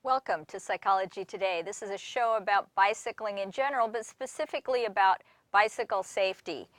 Welcome to Psychology Today. This is a show about bicycling in general, but specifically about bicycle safety.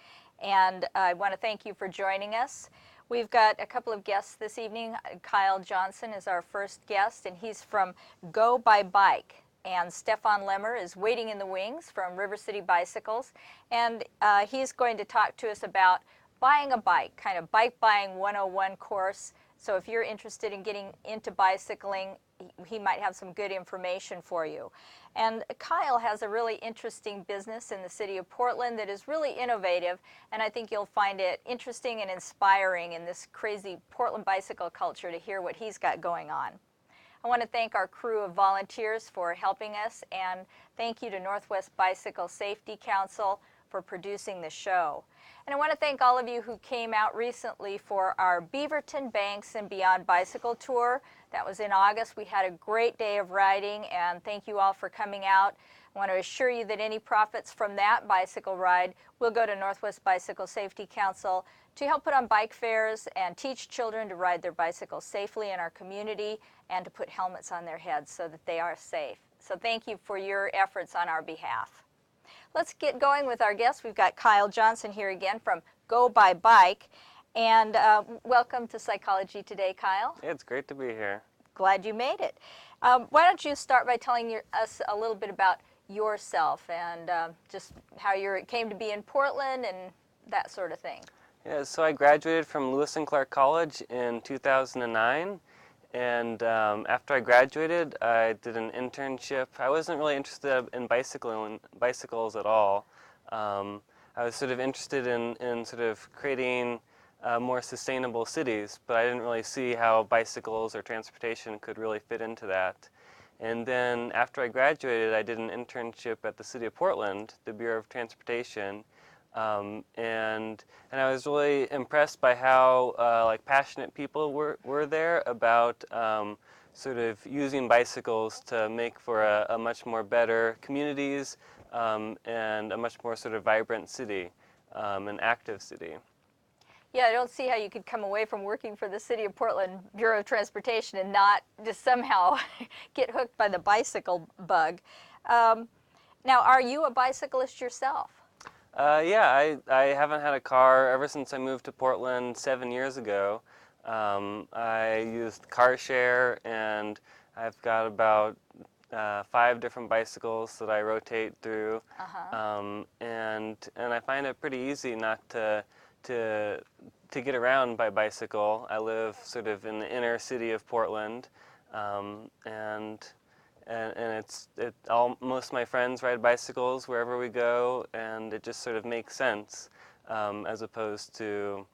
And I want to thank you for joining us. We've got a couple of guests this evening. Kyle Johnson is our first guest, and he's from Go by Bike. And Stefan Lemmer is waiting in the wings from River City Bicycles. And he's going to talk to us about buying a bike, kind of bike buying 101 course. So if you're interested in getting into bicycling, he might have some good information for you. And Kyle has a really interesting business in the city of Portland that is really innovative, and I think you'll find it interesting and inspiring in this crazy Portland bicycle culture to hear what he's got going on. I want to thank our crew of volunteers for helping us, and thank you to Northwest Bicycle Safety Council for producing the show. And I want to thank all of you who came out recently for our Beaverton Banks and Beyond Bicycle Tour. That was in August. We had a great day of riding, and thank you all for coming out. I want to assure you that any profits from that bicycle ride will go to Northwest Bicycle Safety Council to help put on bike fairs and teach children to ride their bicycles safely in our community and to put helmets on their heads so that they are safe. So thank you for your efforts on our behalf. Let's get going with our guest. We've got Kyle Johnson here again from Go by Bike. And welcome to Psychology Today, Kyle. Yeah, it's great to be here. Glad you made it. Why don't you start by telling us a little bit about yourself and just how you came to be in Portland and that sort of thing. Yeah, so I graduated from Lewis and Clark College in 2009. And after I graduated, I did an internship. I wasn't really interested in bicycles at all. I was sort of interested in sort of creating more sustainable cities, but I didn't really see how bicycles or transportation could really fit into that. And then after I graduated, I did an internship at the City of Portland, the Bureau of Transportation. And I was really impressed by how like passionate people were there about sort of using bicycles to make for a much more better communities and a much more sort of vibrant city, an active city. Yeah, I don't see how you could come away from working for the City of Portland Bureau of Transportation and not just somehow get hooked by the bicycle bug. Now, are you a bicyclist yourself? Yeah, I haven't had a car ever since I moved to Portland 7 years ago. I used car share, and I've got about 5 different bicycles that I rotate through. And I find it pretty easy not to get around by bicycle. I live sort of in the inner city of Portland, and most of my friends ride bicycles wherever we go, and it just sort of makes sense, as opposed to,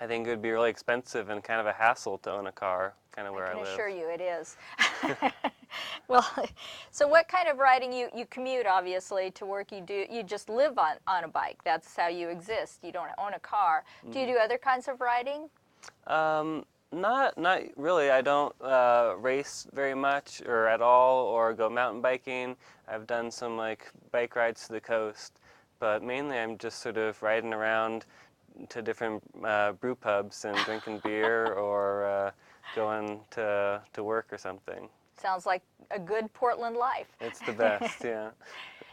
I think it would be really expensive and kind of a hassle to own a car, kind of where I live. I can assure you it is. Well, so what kind of riding? You commute, obviously, to work. You just live on a bike. That's how you exist. You don't own a car. Do you do other kinds of riding? Not really. I don't race very much or at all, or go mountain biking. I've done some like bike rides to the coast, but mainly I'm just sort of riding around to different brew pubs and drinking beer or going to work or something. Sounds like a good Portland life. It's the best, yeah.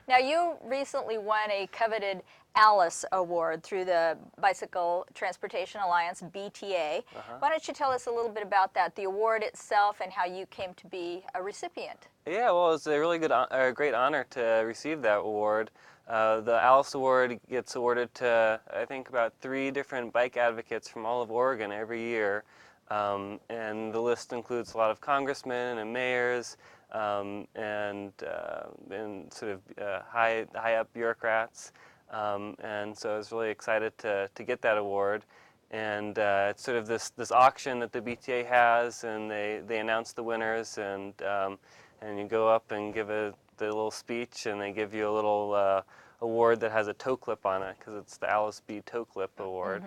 Now, you recently won a coveted Alice Award through the Bicycle Transportation Alliance, BTA. Why don't you tell us a little bit about that, the award itself, and how you came to be a recipient? Yeah, well, it's a really great honor to receive that award. The Alice Award gets awarded to, I think, about 3 different bike advocates from all of Oregon every year. And the list includes a lot of congressmen and mayors and sort of high up bureaucrats. And so I was really excited to get that award. And it's sort of this auction that the BTA has, and they announce the winners, and you go up and give the little speech, and they give you a little award that has a toe clip on it, because it's the Alice B. Toe Clip Award.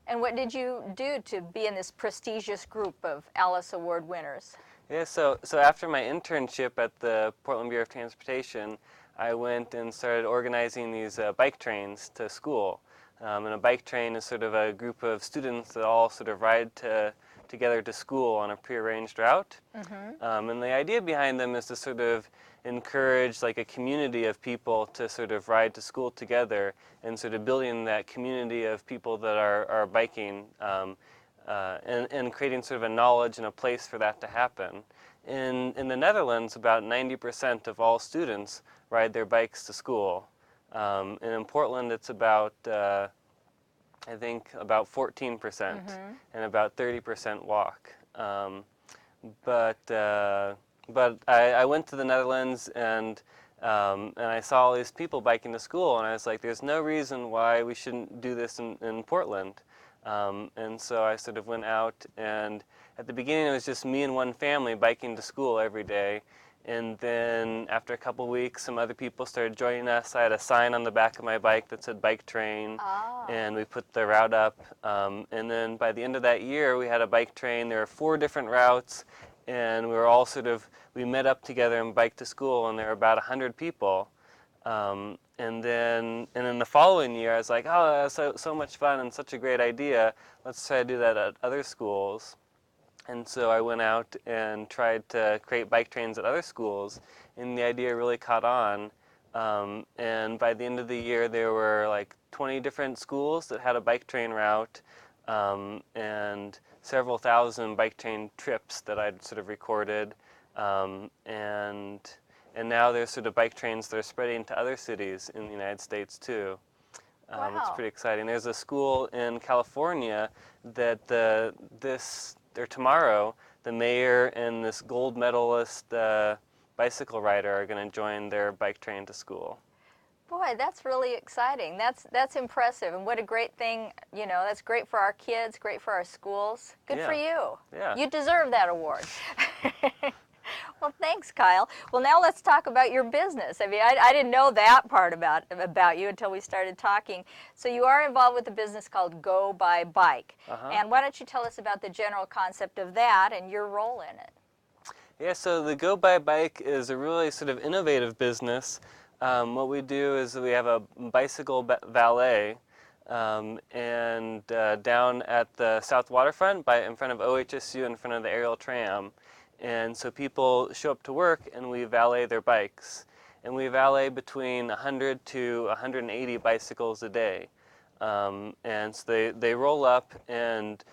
And what did you do to be in this prestigious group of Alice Award winners? Yeah, so after my internship at the Portland Bureau of Transportation, I went and started organizing these bike trains to school. And a bike train is sort of a group of students that all sort of ride together to school on a prearranged route. Mm-hmm. And the idea behind them is to sort of encourage like a community of people to sort of ride to school together, and sort of building that community of people that are biking, and creating sort of a knowledge and a place for that to happen. In the Netherlands, about 90% of all students ride their bikes to school. And in Portland, it's about, I think, about 14%, Mm-hmm. and about 30% walk. But I went to the Netherlands, and I saw all these people biking to school, and I was like, there's no reason why we shouldn't do this in Portland. And so I sort of went out, and at the beginning it was just me and one family biking to school every day. And then after a couple weeks, some other people started joining us. I had a sign on the back of my bike that said bike train, Ah. and we put the route up. And then by the end of that year, we had a bike train. There were 4 different routes, and we were all we met up together and biked to school, and there were about 100 people. And then the following year, I was like, oh, that's so much fun and such a great idea. Let's try to do that at other schools. And so I went out and tried to create bike trains at other schools, and the idea really caught on. And by the end of the year, there were like 20 different schools that had a bike train route, and several thousand bike train trips that I'd sort of recorded. And now there's sort of bike trains that are spreading to other cities in the United States too. It's Wow. pretty exciting. There's a school in California that tomorrow, the mayor and this gold medalist bicycle rider are going to join their bike train to school. Boy, that's really exciting. That's impressive, and what a great thing. That's great for our kids, great for our schools. Good for you. Yeah. You deserve that award. Well, thanks, Kyle. Well, now let's talk about your business. I mean, I didn't know that part about you until we started talking. So you are involved with a business called Go by Bike. Uh-huh. And why don't you tell us about the general concept of that and your role in it? Yeah, so the Go by Bike is a really sort of innovative business. What we do is we have a bicycle valet, and down at the South Waterfront, in front of OHSU, in front of the aerial tram. And so people show up to work, and we valet their bikes. And we valet between 100 to 180 bicycles a day. And so they roll up, and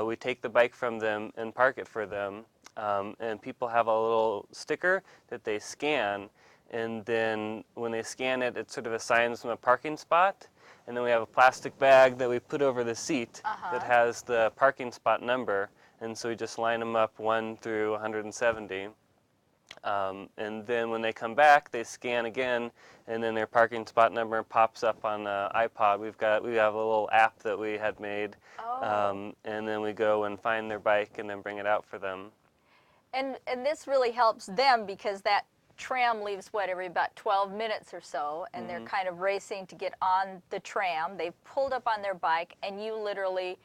we take the bike from them and park it for them. And people have a little sticker that they scan, and then when they scan it, it sort of assigns them a parking spot. And then we have a plastic bag that we put over the seat that has the parking spot number. And so we just line them up 1 through 170. And then when they come back, they scan again, and then their parking spot number pops up on the iPod. We have a little app that we had made, and then we go and find their bike and then bring it out for them. And this really helps them because that tram leaves, every about 12 minutes or so, and they're kind of racing to get on the tram. They've pulled up on their bike, and you literally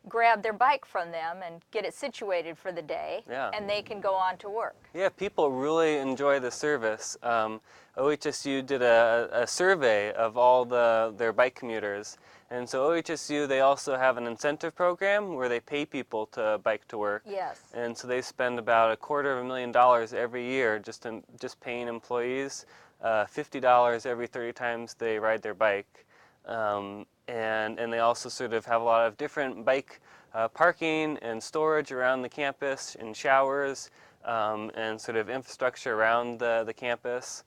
grab their bike from them and get it situated for the day, and they can go on to work. Yeah, people really enjoy the service. OHSU did a survey of all their bike commuters, and so OHSU, they also have an incentive program where they pay people to bike to work. Yes. And so they spend about $250,000 every year just paying employees $50 every 30 times they ride their bike. And they also sort of have a lot of different bike parking and storage around the campus, and showers, and sort of infrastructure around the campus.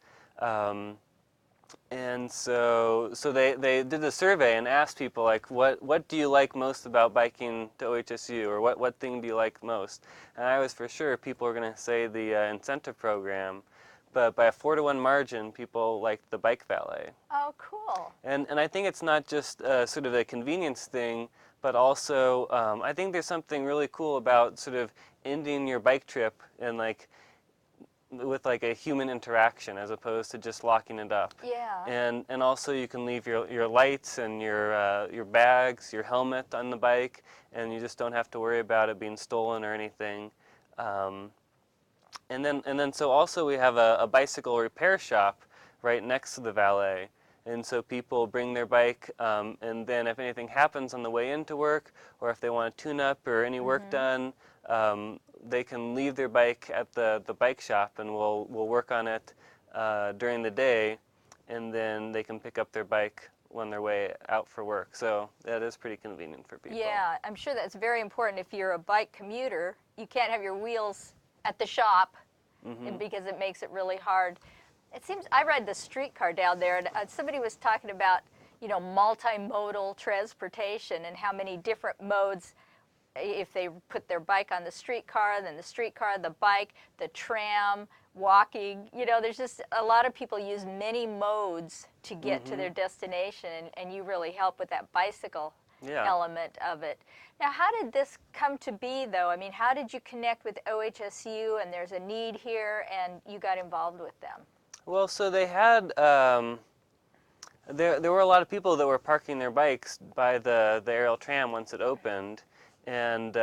And so they did a survey and asked people, like, what do you like most about biking to OHSU, or what thing do you like most? And I was for sure people are going to say the incentive program. But by a 4-to-1 margin, people like the bike valet. Oh, cool. And I think it's not just sort of a convenience thing, but also I think there's something really cool about sort of ending your bike trip and with a human interaction as opposed to just locking it up. Yeah. And also you can leave your lights and your bags, your helmet on the bike, and you just don't have to worry about it being stolen or anything. And then so also we have a bicycle repair shop right next to the valet. And so people bring their bike, and then if anything happens on the way into work, or if they want a tune-up or any work done, they can leave their bike at the bike shop, and we'll work on it during the day, and then they can pick up their bike on their way out for work. So that is pretty convenient for people. Yeah, I'm sure that's very important. If you're a bike commuter, you can't have your wheels at the shop because it makes it really hard. It seems, I ride the streetcar down there, and somebody was talking about, multimodal transportation and how many different modes, if they put their bike on the streetcar, then the streetcar, the bike, the tram, walking. There's just a lot of people use many modes to get to their destination, and you really help with that bicycle element of it. Now, how did this come to be, though? I mean, how did you connect with OHSU, and there's a need here, and you got involved with them? Well, so they had, there were a lot of people that were parking their bikes by the aerial tram once it opened, and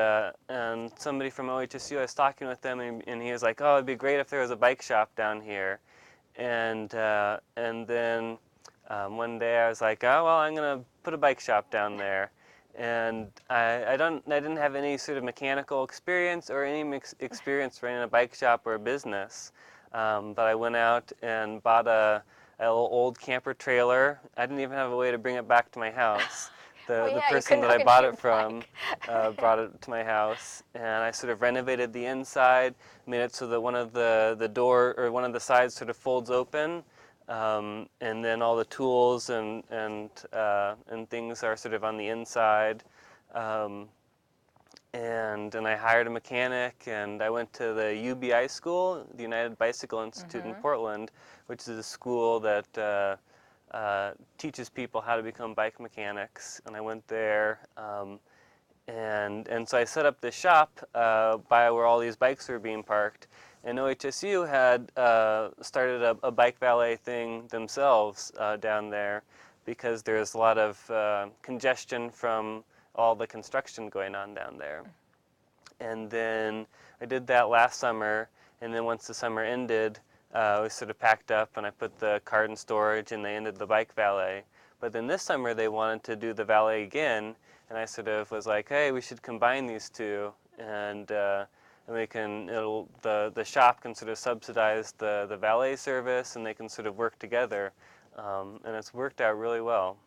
somebody from OHSU, I was talking with them, and he was like, oh, it'd be great if there was a bike shop down here. And then one day I was like, oh, well, I'm going to put a bike shop down there. And I didn't have any sort of mechanical experience or any experience running a bike shop or a business. But I went out and bought a little old camper trailer. I didn't even have a way to bring it back to my house. The person that I bought it from brought it to my house, and I sort of renovated the inside, made it so that one of the door or one of the sides sort of folds open, and then all the tools and things are sort of on the inside. And I hired a mechanic, and I went to the UBI school, the United Bicycle Institute in Portland, which is a school that teaches people how to become bike mechanics. And I went there, and so I set up this shop by where all these bikes were being parked. And OHSU had started a bike valet thing themselves down there, because there's a lot of congestion from all the construction going on down there. And then I did that last summer, and then once the summer ended, we sort of packed up, and I put the cart in storage, and they ended the bike valet. But then this summer they wanted to do the valet again, and I sort of was like, hey, we should combine these two, and we can, the shop can sort of subsidize the valet service, and they can sort of work together, and it's worked out really well.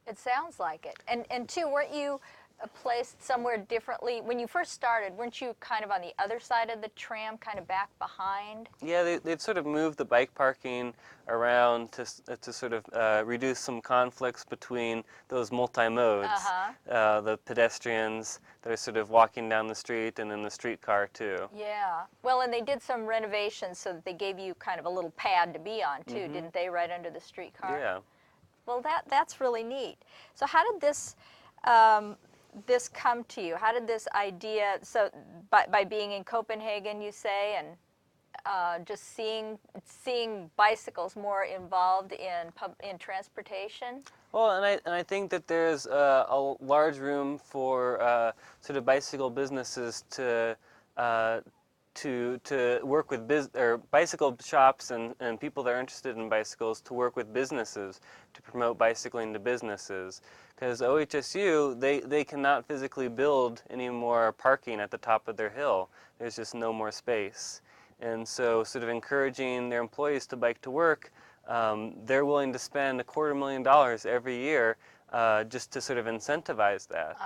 It sounds like it. And too, weren't you placed somewhere differently? When you first started, weren't you kind of on the other side of the tram, kind of back behind? Yeah, they've sort of moved the bike parking around to sort of reduce some conflicts between those multi-modes, the pedestrians that are sort of walking down the street, and then the streetcar too. Yeah. Well, and they did some renovations so that they gave you kind of a little pad to be on too, didn't they, right under the streetcar? Yeah. Well, that's really neat. So how did this this come to you? How did this idea, so by being in Copenhagen, you say, and just seeing bicycles more involved in transportation? Well, and I think that there's a large room for sort of bicycle businesses to work with bicycle shops and people that are interested in bicycles to work with businesses to promote bicycling to businesses. Because OHSU, they cannot physically build any more parking at the top of their hill. There's just no more space. And so sort of encouraging their employees to bike to work, they're willing to spend $250,000 every year just to sort of incentivize that.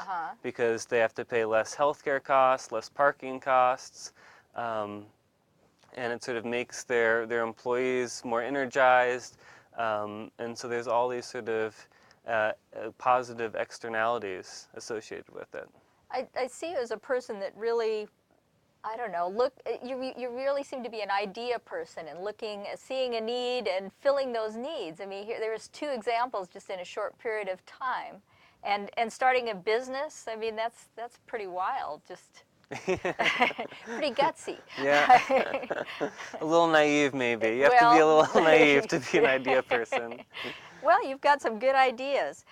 Because they have to pay less healthcare costs, less parking costs, and it sort of makes their employees more energized. And so there's all these sort of positive externalities associated with it. I see you as a person that really, I don't know, you really seem to be an idea person and seeing a need and filling those needs. I mean, here there's 2 examples just in a short period of time, and starting a business. I mean, that's pretty wild. Just pretty gutsy. Yeah, a little naive maybe. You have to be a little naive to be an idea person. Well, you've got some good ideas.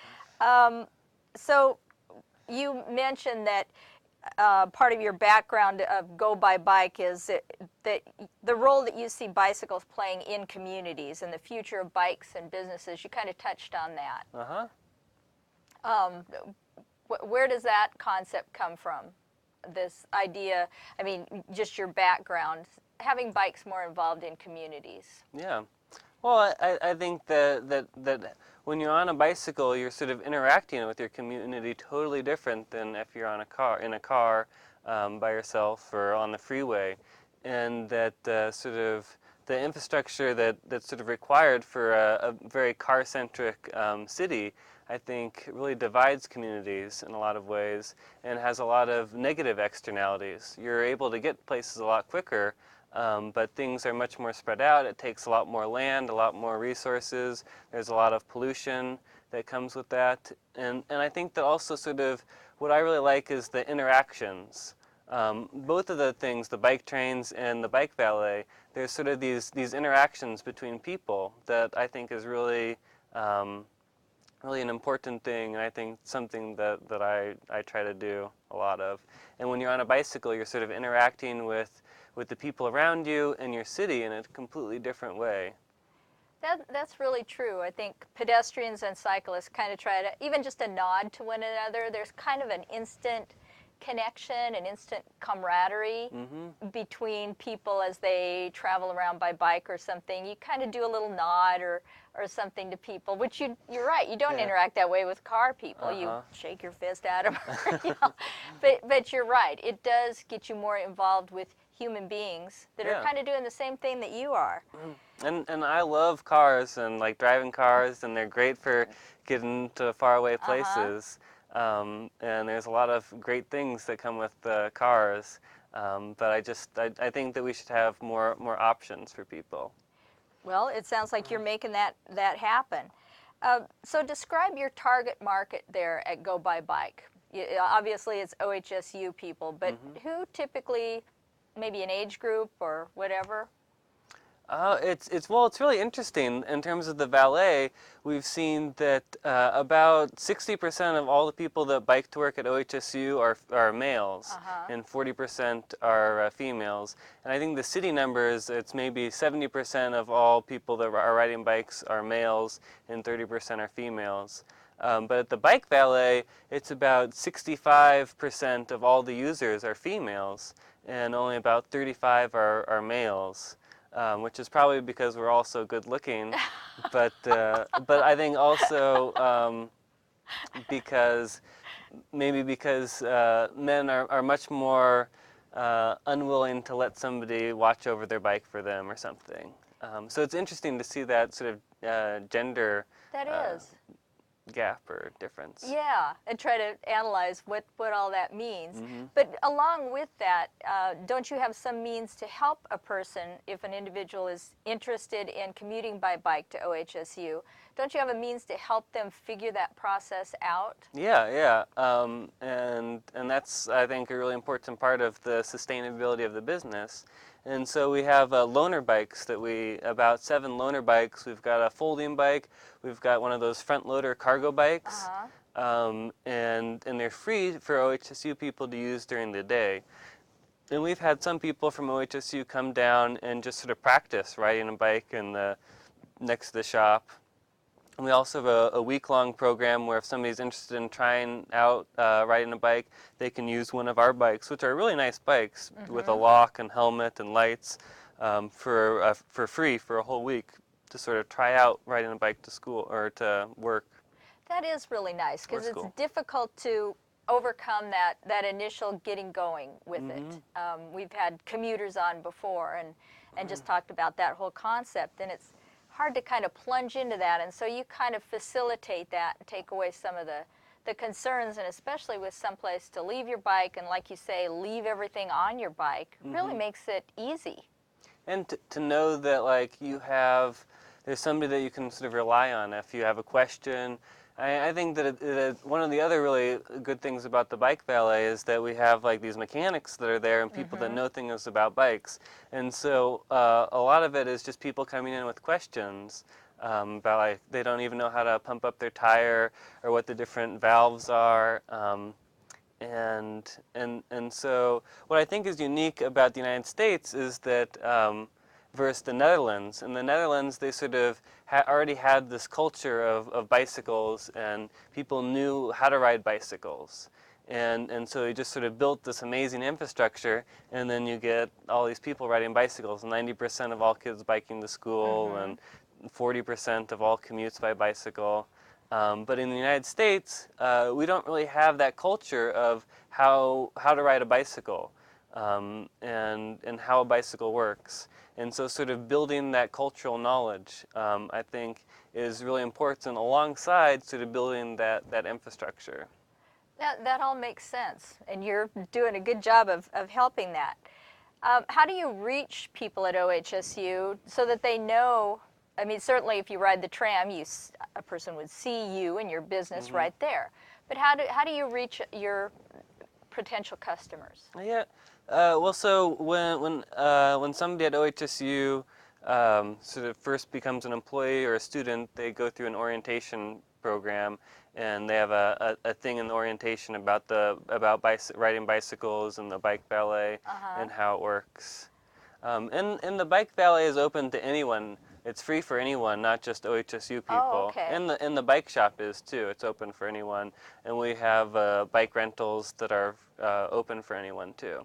So you mentioned that part of your background of Go by Bike is that the role that you see bicycles playing in communities and the future of bikes and businesses. You kind of touched on that. Uh-huh. Where does that concept come from? This idea, I mean, just your background, having bikes more involved in communities. Yeah. Well, I think that when you're on a bicycle, you're sort of interacting with your community totally different than if you're on in a car by yourself or on the freeway, and that sort of the infrastructure that's sort of required for a very car-centric city, I think really divides communities in a lot of ways and has a lot of negative externalities. You're able to get places a lot quicker, but things are much more spread out. It takes a lot more land, a lot more resources. There's a lot of pollution that comes with that. And I think that also sort of what I really like is the interactions. Both of the things, the bike trains and the bike valet, there's sort of these interactions between people that I think is really really an important thing, and I think something that I try to do a lot of. And when you're on a bicycle, you're sort of interacting with the people around you and your city in a completely different way. That's really true. I think pedestrians and cyclists kind of try to, even just a nod to one another, there's kind of an instant connection, an instant camaraderie between people as they travel around by bike or something. You kind of do a little nod or something to people, which you're right, you don't interact that way with car people. You shake your fist at them. But you're right, it does get you more involved with human beings that are kind of doing the same thing that you are. And I love cars and like driving cars, and they're great for getting to faraway places. And there's a lot of great things that come with cars. But I think that we should have more options for people. Well, it sounds like you're making that happen. So describe your target market there at Go by Bike. Obviously, it's OHSU people, but who typically, maybe an age group or whatever? It's really interesting in terms of the valet. We've seen that about 60% of all the people that bike to work at OHSU are males, and 40% are females. And I think the city numbers, it's maybe 70% of all people that are riding bikes are males, and 30% are females. But at the bike valet, it's about 65% of all the users are females, and only about 35 are males. Which is probably because we're all so good looking, but I think also because men are much more unwilling to let somebody watch over their bike for them or something. So it's interesting to see that sort of gender gap or difference. Yeah, and try to analyze what all that means. But along with that, don't you have some means to help a person if an individual is interested in commuting by bike to OHSU? Don't you have a means to help them figure that process out? Yeah. And that's, I think, a really important part of the sustainability of the business. And so we have loaner bikes about 7 loaner bikes. We've got a folding bike. We've got one of those front loader cargo bikes. And they're free for OHSU people to use during the day. And we've had some people from OHSU come down and just sort of practice riding a bike next to the shop. And we also have a week-long program where if somebody's interested in trying out riding a bike, they can use one of our bikes, which are really nice bikes with a lock and helmet and lights for free for a whole week to sort of try out riding a bike to school or to work. That is really nice because it's difficult to overcome that initial getting going with it. We've had commuters on before and just talked about that whole concept, and it's hard to kind of plunge into that, and so you kind of facilitate that and take away some of the concerns, and especially with someplace to leave your bike and, like you say, leave everything on your bike really makes it easy. And to know that like there's somebody that you can sort of rely on if you have a question. I think that one of the other really good things about the bike valet is that we have like these mechanics that are there and people that know things about bikes. And so a lot of it is just people coming in with questions about like they don't even know how to pump up their tire or what the different valves are. And so what I think is unique about the United States is that versus the Netherlands. In the Netherlands, they sort of already had this culture of bicycles, and people knew how to ride bicycles. And so they just sort of built this amazing infrastructure, and then you get all these people riding bicycles. 90% of all kids biking to school, and 40% of all commutes by bicycle. But in the United States, we don't really have that culture of how to ride a bicycle, and how a bicycle works. And so sort of building that cultural knowledge, I think, is really important alongside sort of building that infrastructure. That all makes sense, and you're doing a good job of helping that. How do you reach people at OHSU so that they know? I mean, certainly if you ride the tram, a person would see you and your business right there. But how do you reach your potential customers? Yeah. Well, so when somebody at OHSU sort of first becomes an employee or a student, they go through an orientation program, and they have a thing in the orientation about riding bicycles and the bike ballet and how it works. And the bike ballet is open to anyone. It's free for anyone, not just OHSU people. Oh, okay. And the bike shop is too. It's open for anyone. And we have bike rentals that are open for anyone too.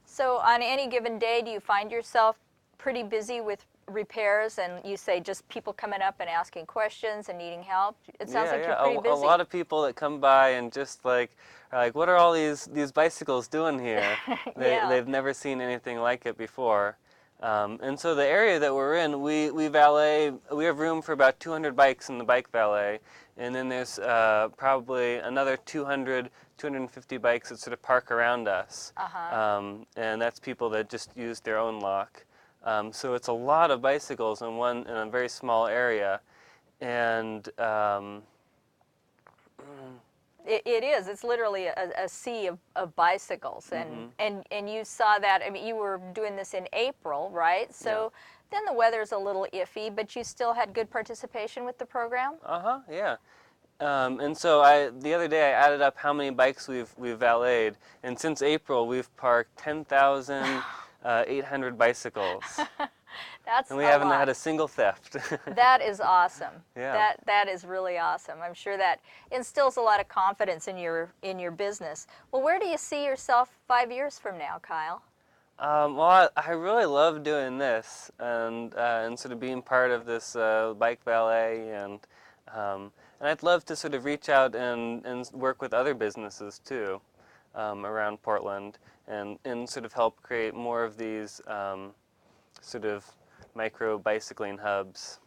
So on any given day, do you find yourself pretty busy with repairs, and you say just people coming up and asking questions and needing help? It sounds like you're pretty busy. A lot of people that come by and just are like, what are all these bicycles doing here? They've never seen anything like it before. And so the area that we're in, we valet. We have room for about 200 bikes in the bike valet, and then there's probably another 250 bikes that sort of park around us. And that's people that just use their own lock. So it's a lot of bicycles in a very small area, and it is. It's literally a sea of bicycles, and you saw that. I mean, you were doing this in April, right? So then the weather's a little iffy, but you still had good participation with the program. Yeah. And so the other day I added up how many bikes we've valeted, and since April we've parked 10,800 bicycles. That's and we haven't had a single theft. That is awesome. Yeah. That is really awesome. I'm sure that instills a lot of confidence in your business. Well, where do you see yourself 5 years from now, Kyle? Well, I really love doing this, and sort of being part of this bike ballet, and I'd love to sort of reach out and work with other businesses too, around Portland, and sort of help create more of these sort of micro bicycling hubs.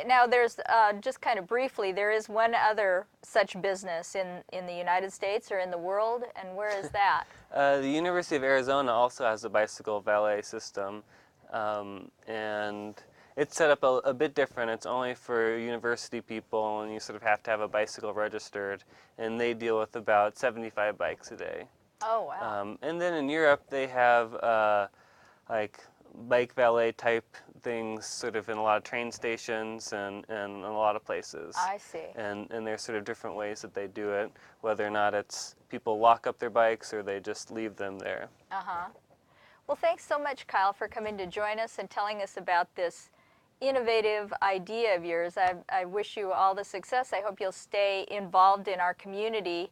Now, there's just kind of briefly, there is one other such business in the United States or in the world, and where is that? The University of Arizona also has a bicycle valet system, and it's set up a bit different. It's only for university people, and you sort of have to have a bicycle registered, and they deal with about 75 bikes a day. Oh, wow. And then in Europe, they have like bike valet type things sort of in a lot of train stations and in a lot of places. I see. And there's sort of different ways that they do it, whether or not it's people lock up their bikes or they just leave them there. Well, thanks so much, Kyle, for coming to join us and telling us about this innovative idea of yours. I wish you all the success. I hope you'll stay involved in our community,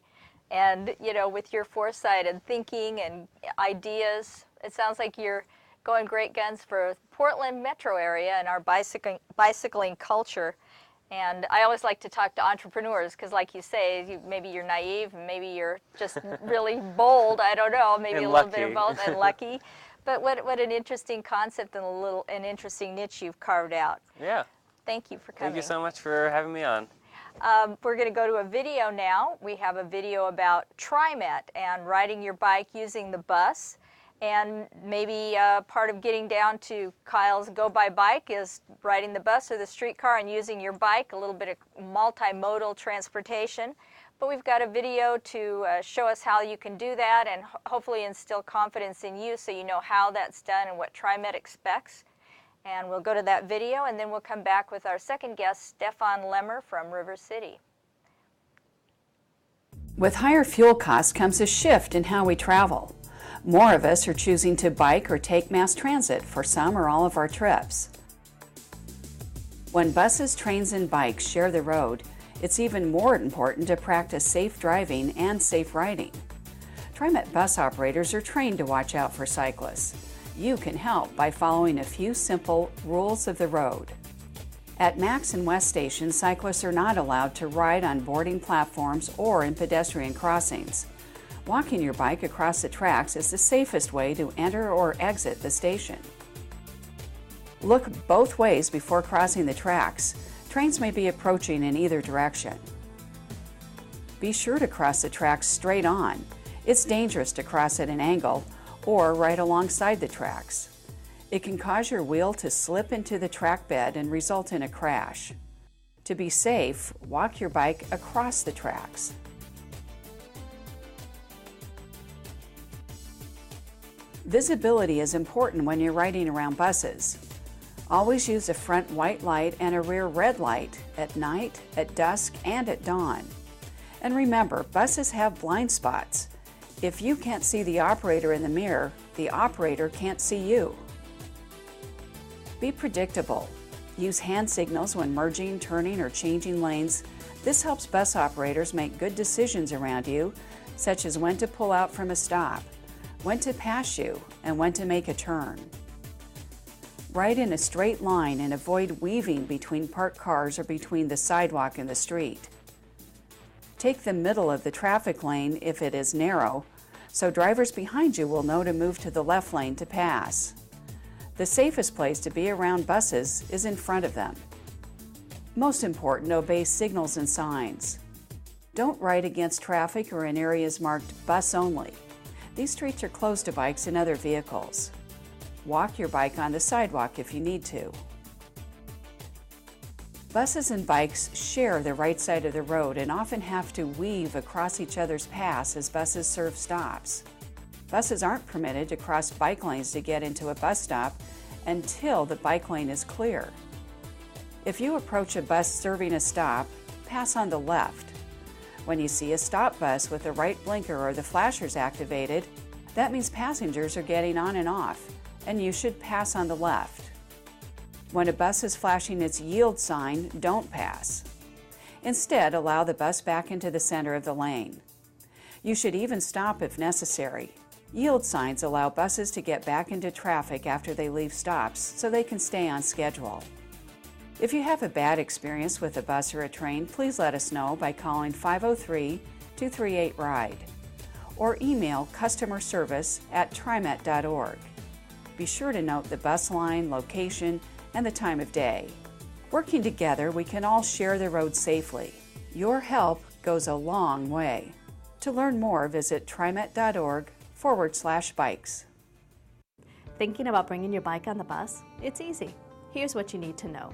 and with your foresight and thinking and ideas, it sounds like you're going great guns for Portland metro area and our bicycling culture. And I always like to talk to entrepreneurs because, like you say, maybe you're naive, maybe you're just really bold. I don't know, maybe and a lucky. little bit of both, and lucky. But what an interesting concept and an interesting niche you've carved out. Yeah. Thank you for coming. Thank you so much for having me on. We're going to go to a video now. We have a video about TriMet and riding your bike using the bus. And maybe part of getting down to Kyle's Go By Bike is riding the bus or the streetcar and using your bike, a little bit of multimodal transportation. But we've got a video to show us how you can do that and hopefully instill confidence in you so you know how that's done and what TriMet expects. And we'll go to that video, and then we'll come back with our second guest, Stefan Lemmer from River City. With higher fuel costs comes a shift in how we travel. More of us are choosing to bike or take mass transit for some or all of our trips. When buses, trains, and bikes share the road, it's even more important to practice safe driving and safe riding. TriMet bus operators are trained to watch out for cyclists. You can help by following a few simple rules of the road. At Max and West stations, cyclists are not allowed to ride on boarding platforms or in pedestrian crossings. Walking your bike across the tracks is the safest way to enter or exit the station. Look both ways before crossing the tracks. Trains may be approaching in either direction. Be sure to cross the tracks straight on. It's dangerous to cross at an angle or right alongside the tracks. It can cause your wheel to slip into the track bed and result in a crash. To be safe, walk your bike across the tracks. Visibility is important when you're riding around buses. Always use a front white light and a rear red light at night, at dusk, and at dawn. And remember, buses have blind spots. If you can't see the operator in the mirror, the operator can't see you. Be predictable. Use hand signals when merging, turning, or changing lanes. This helps bus operators make good decisions around you, such as when to pull out from a stop, when to pass you, and when to make a turn. Ride in a straight line and avoid weaving between parked cars or between the sidewalk and the street. Take the middle of the traffic lane if it is narrow, so drivers behind you will know to move to the left lane to pass. The safest place to be around buses is in front of them. Most important, obey signals and signs. Don't ride against traffic or in areas marked bus only. These streets are closed to bikes and other vehicles. Walk your bike on the sidewalk if you need to. Buses and bikes share the right side of the road and often have to weave across each other's paths as buses serve stops. Buses aren't permitted to cross bike lanes to get into a bus stop until the bike lane is clear. If you approach a bus serving a stop, pass on the left. When you see a stop bus with the right blinker or the flashers activated, that means passengers are getting on and off, and you should pass on the left. When a bus is flashing its yield sign, don't pass. Instead, allow the bus back into the center of the lane. You should even stop if necessary. Yield signs allow buses to get back into traffic after they leave stops so they can stay on schedule. If you have a bad experience with a bus or a train, please let us know by calling 503-238-RIDE or email customerservice@trimet.org. Be sure to note the bus line, location, and the time of day. Working together, we can all share the road safely. Your help goes a long way. To learn more, visit trimet.org/bikes. Thinking about bringing your bike on the bus? It's easy. Here's what you need to know.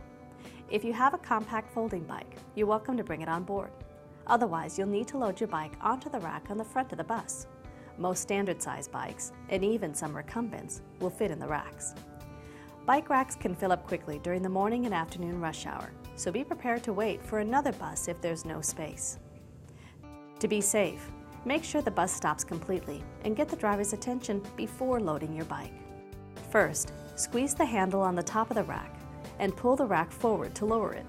If you have a compact folding bike, you're welcome to bring it on board. Otherwise, you'll need to load your bike onto the rack on the front of the bus. Most standard size bikes, and even some recumbents, will fit in the racks. Bike racks can fill up quickly during the morning and afternoon rush hour, so be prepared to wait for another bus if there's no space. To be safe, make sure the bus stops completely and get the driver's attention before loading your bike. First, squeeze the handle on the top of the rack and pull the rack forward to lower it.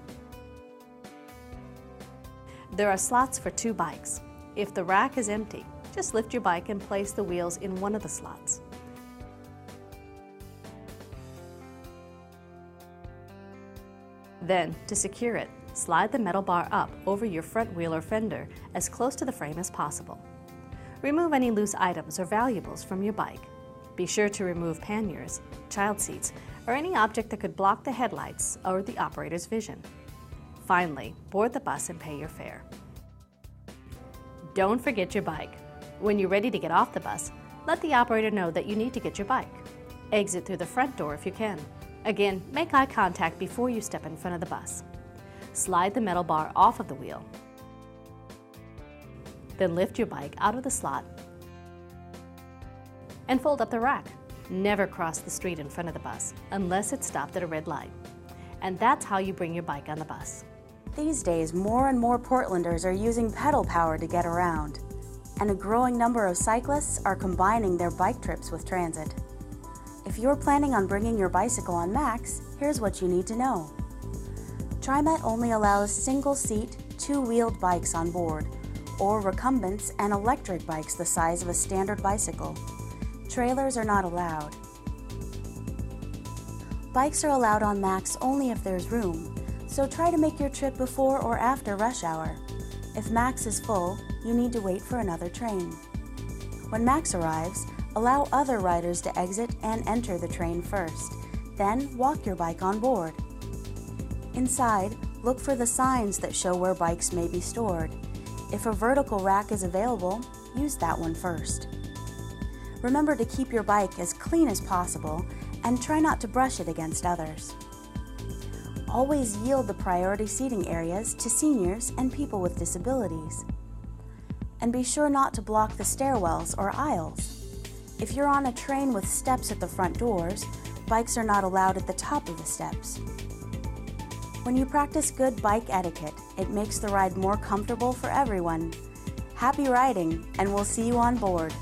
There are slots for 2 bikes. If the rack is empty, just lift your bike and place the wheels in one of the slots. Then, to secure it, slide the metal bar up over your front wheel or fender as close to the frame as possible. Remove any loose items or valuables from your bike. Be sure to remove panniers, child seats, or any object that could block the headlights or the operator's vision. Finally, board the bus and pay your fare. Don't forget your bike. When you're ready to get off the bus, let the operator know that you need to get your bike. Exit through the front door if you can. Again, make eye contact before you step in front of the bus. Slide the metal bar off of the wheel. Then lift your bike out of the slot and fold up the rack. Never cross the street in front of the bus unless it's stopped at a red light. And that's how you bring your bike on the bus. These days, more and more Portlanders are using pedal power to get around, and a growing number of cyclists are combining their bike trips with transit. If you're planning on bringing your bicycle on Max, here's what you need to know. TriMet only allows single-seat, two-wheeled bikes on board, or recumbents and electric bikes the size of a standard bicycle. Trailers are not allowed. Bikes are allowed on Max only if there's room, so try to make your trip before or after rush hour. If Max is full, you need to wait for another train. When Max arrives, allow other riders to exit and enter the train first, then walk your bike on board. Inside, look for the signs that show where bikes may be stored. If a vertical rack is available, use that one first. Remember to keep your bike as clean as possible and try not to brush it against others. Always yield the priority seating areas to seniors and people with disabilities. And be sure not to block the stairwells or aisles. If you're on a train with steps at the front doors, bikes are not allowed at the top of the steps. When you practice good bike etiquette, it makes the ride more comfortable for everyone. Happy riding, and we'll see you on board.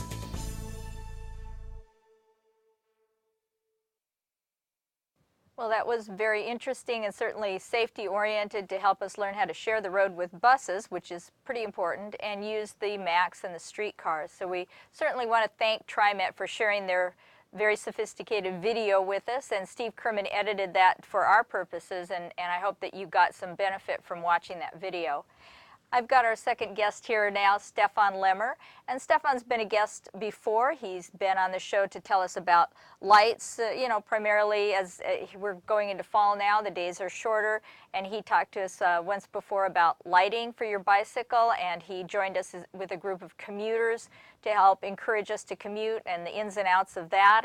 Well, that was very interesting and certainly safety-oriented to help us learn how to share the road with buses, which is pretty important, and use the Max and the streetcars. So we certainly want to thank TriMet for sharing their very sophisticated video with us, and Steve Kerman edited that for our purposes, and I hope that you got some benefit from watching that video. I've got our second guest here now, Stefan Lemmer, and Stefan's been a guest before. He's been on the show to tell us about lights, primarily as we're going into fall now, the days are shorter, and he talked to us once before about lighting for your bicycle, and he joined us with a group of commuters to help encourage us to commute and the ins and outs of that,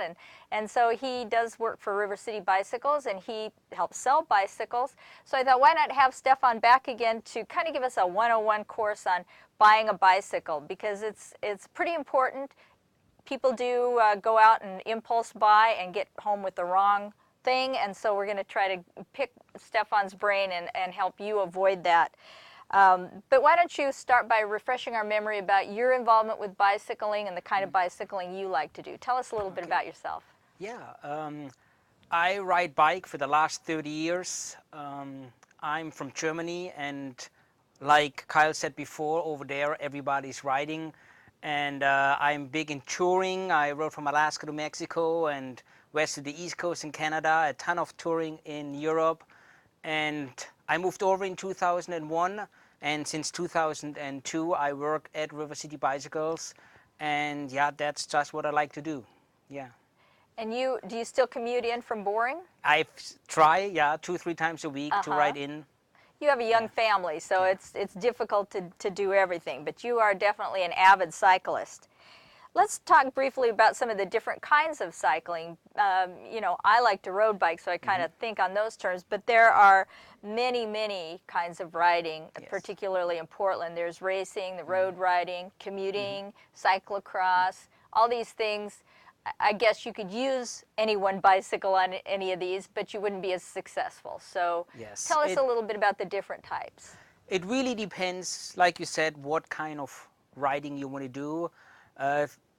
and so he does work for River City Bicycles, and he helps sell bicycles. So I thought, why not have Stefan back again to kind of give us a 101 course on buying a bicycle, because it's pretty important. People do go out and impulse buy and get home with the wrong thing, and so we're going to try to pick Stefan's brain and help you avoid that. But why don't you start by refreshing our memory about your involvement with bicycling and the kind of bicycling you like to do. Tell us a little bit about yourself. Yeah, I ride bike for the last 30 years. I'm from Germany, and like Kyle said before, over there everybody's riding, and I'm big in touring. I rode from Alaska to Mexico and west to the East Coast in Canada, a ton of touring in Europe, and I moved over in 2001, and since 2002 I work at River City Bicycles, and yeah, that's just what I like to do. Yeah. And do you still commute in from Boring? I try, yeah, 2-3 times a week to ride in. You have a young family, so it's difficult to do everything, but you are definitely an avid cyclist. Let's talk briefly about some of the different kinds of cycling. I like to road bike, so I kind of think on those terms, but there are many, many kinds of riding, particularly in Portland. There's racing, the road riding, commuting, cyclocross, all these things. I guess you could use any one bicycle on any of these, but you wouldn't be as successful. So tell us a little bit about the different types. It really depends, like you said, what kind of riding you want to do.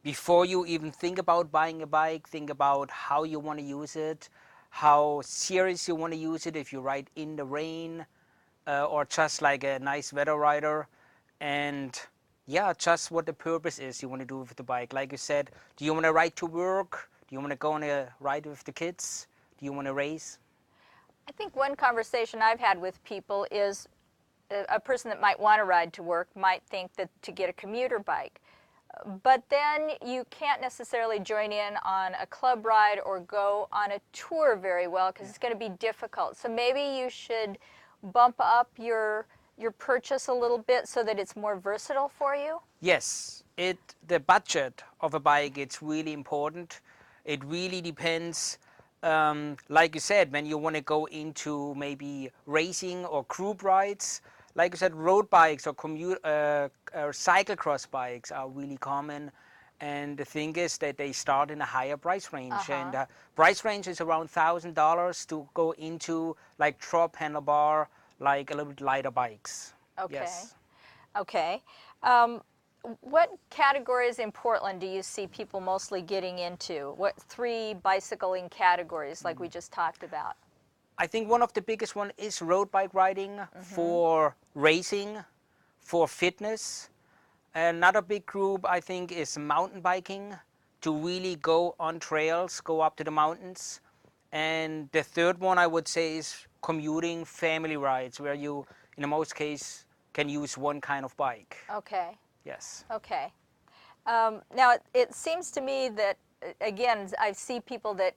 Before you even think about buying a bike, think about how you want to use it, how serious you want to use it, if you ride in the rain or just like a nice weather rider. And yeah, just what the purpose is you want to do with the bike. Like you said, do you want to ride to work? Do you want to go on a ride with the kids? Do you want to race? I think one conversation I've had with people is a person that might want to ride to work might think that to get a commuter bike. But then you can't necessarily join in on a club ride or go on a tour very well because it's going to be difficult. So maybe you should bump up your purchase a little bit so that it's more versatile for you? Yes, the budget of a bike, it's really important. It really depends, like you said, when you want to go into maybe racing or group rides. Like you said, road bikes or cyclocross bikes are really common. And the thing is that they start in a higher price range. And price range is around $1,000 to go into like drop handlebar, like a little bit lighter bikes. Okay. Yes. Okay. What categories in Portland do you see people mostly getting into? What 3 bicycling categories like we just talked about? I think one of the biggest one is road bike riding for racing, for fitness. Another big group I think is mountain biking, to really go on trails, go up to the mountains. And the third one I would say is commuting, family rides, where you, in most cases, can use one kind of bike. Okay. Yes. Okay. Now, it seems to me that, again, I see people that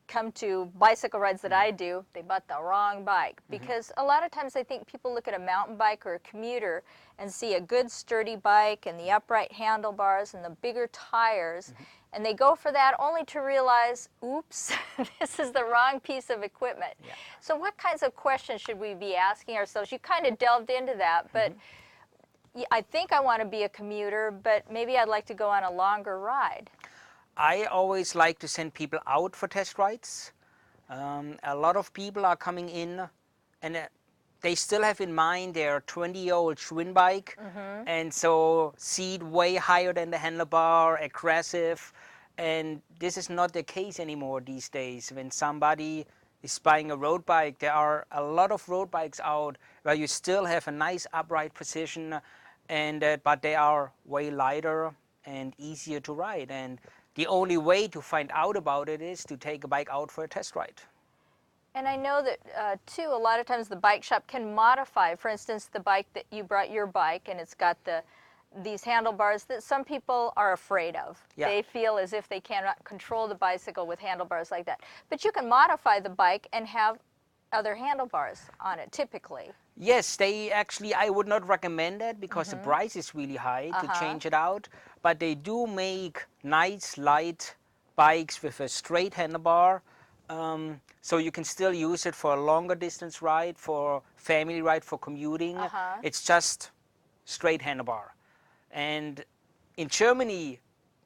come to bicycle rides that I do, they bought the wrong bike. Because a lot of times I think people look at a mountain bike or a commuter and see a good sturdy bike and the upright handlebars and the bigger tires, and they go for that only to realize, oops, this is the wrong piece of equipment. Yeah. So what kinds of questions should we be asking ourselves? You kind of delved into that, but I think I want to be a commuter, but maybe I'd like to go on a longer ride. I always like to send people out for test rides. A lot of people are coming in and they still have in mind their 20-year-old Schwinn bike, and so seat way higher than the handlebar, aggressive, and this is not the case anymore these days. When somebody is buying a road bike, there are a lot of road bikes out where you still have a nice upright position, and but they are way lighter and easier to ride. And the only way to find out about it is to take a bike out for a test ride. And I know that, too, a lot of times the bike shop can modify, for instance, the bike that you brought your bike, and it's got these handlebars that some people are afraid of. Yeah. They feel as if they cannot control the bicycle with handlebars like that. But you can modify the bike and have other handlebars on it, typically. Yes, they actually, I would not recommend that because the price is really high to change it out. But they do make nice light bikes with a straight handlebar. So you can still use it for a longer distance ride, for family ride, for commuting. It's just straight handlebar. And in Germany,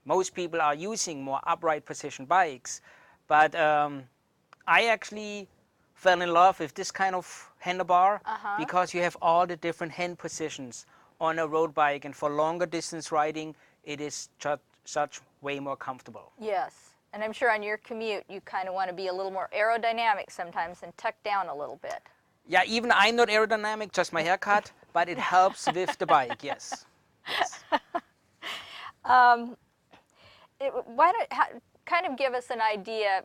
most people are using more upright position bikes. But I actually fell in love with this kind of handlebar because you have all the different hand positions on a road bike, and for longer distance riding it is such way more comfortable. Yes. And I'm sure on your commute you kind of want to be a little more aerodynamic sometimes and tuck down a little bit. Yeah, even I'm not aerodynamic, just my haircut, but it helps with the bike, yes. Yes. Kind of give us an idea